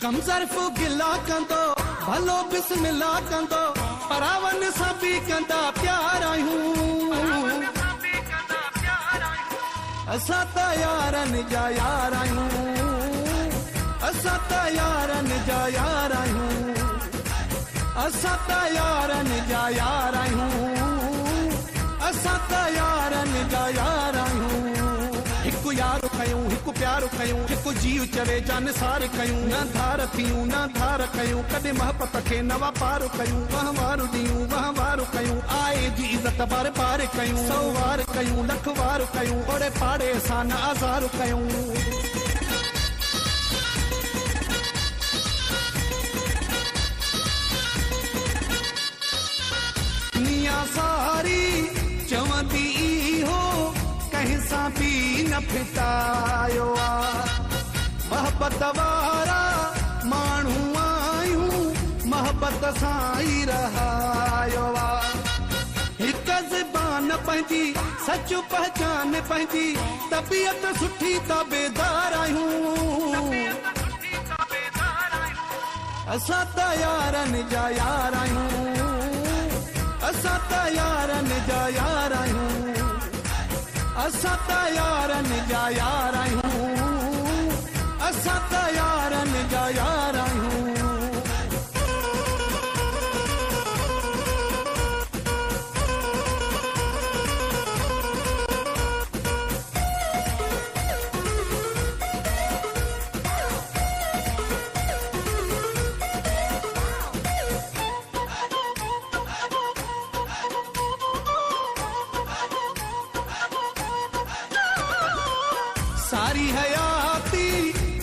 कम ज़र्फ़ गिला कंदो भलो बिस्मिल्लाह कंदो परावन सां बि कंदा प्यार आहियूं असां त यारनि जा यार आहियूं असां त यारनि जा यार आहियूं असां त यारनि जा यार आहियूं असां त यारनि जा यार आहियूं हिकु यार कयूं हिकु प्यार कयूं हिकु जीव चवे जानसार कयूं न धार थियूं न धार कयूं कॾहिं मोहबत खे न वापार कयूं वहवार ॾियूं वहवार कयूं आए जी इज़त बार बार कयूं सौ वार कयूं लख वार कयूं ओड़े पाड़े सां न आज़ार कयूं दुनिया सारी चवंदी हो कहीं सां बि न फिटायो मोहब्बत वारा माण्हू आहियूं मोहब्बत सां ई रहायो हिकु ज़बान पंहिंजी सच पहचान पंहिंजी तबियत सुठी ताबेदार आहियूं असां त यारनि जा यार आहियूं असां त यारनि जा यार आहियूं असां त यारनि जा यार आहियूं असां त यारनि जा यार आहियूं सारी हयाती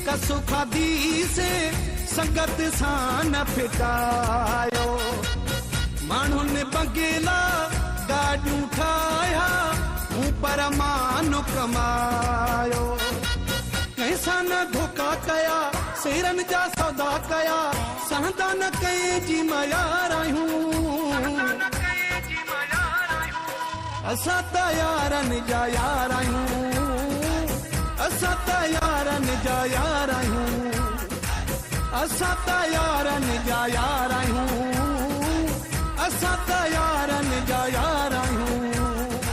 कसो खादी से संगत सां न फिटायो माण्हुनि बगेला गाॾियूं ठाहिया हूं पर मान कमायो कंहिंसां न धोखा कया शेरनि जा सौदा कया सहंदा न कंहिंजी मयार आहियूं असां त यारनि जा यार आहियूं असां त यारनि जा यार आहियूं असां त यारनि जा यार आहियूं असां त यारनि जा यार आहियूं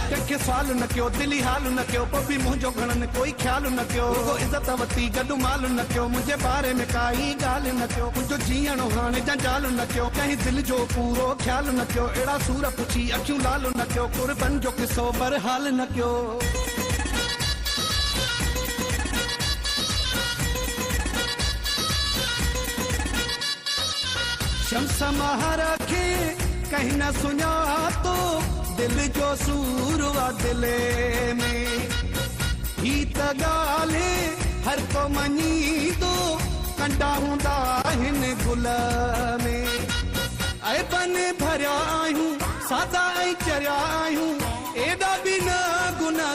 कंहिंखे सुवाल न कयो दिली हाल न कयो पोइ बि मुंहिंजो घणनि कोई ख़्यालु न कयो इज़त वरिती गॾु माल न कयो मुंहिंजे बारे में काई ॻाल्हि न कयो मुंहिंजो जीअणो हाणे जंजाल न कयो कंहिं दिलि जो पूरो ख़्यालु न कयो अहिड़ा सूर पुछी अखियूं लाल न कयो कुर्बन जो किसो बरहाल न कयो शम्स महर खे कहीं न सुञातो दिल जो सूर वा दिले में ही त ॻाल्हि हर को मञींदो कंडा हूंदा हिन गुल में ऐं भरिया आहियूं सादा ऐं चरिया आहियूं एॾा बि न गुनाह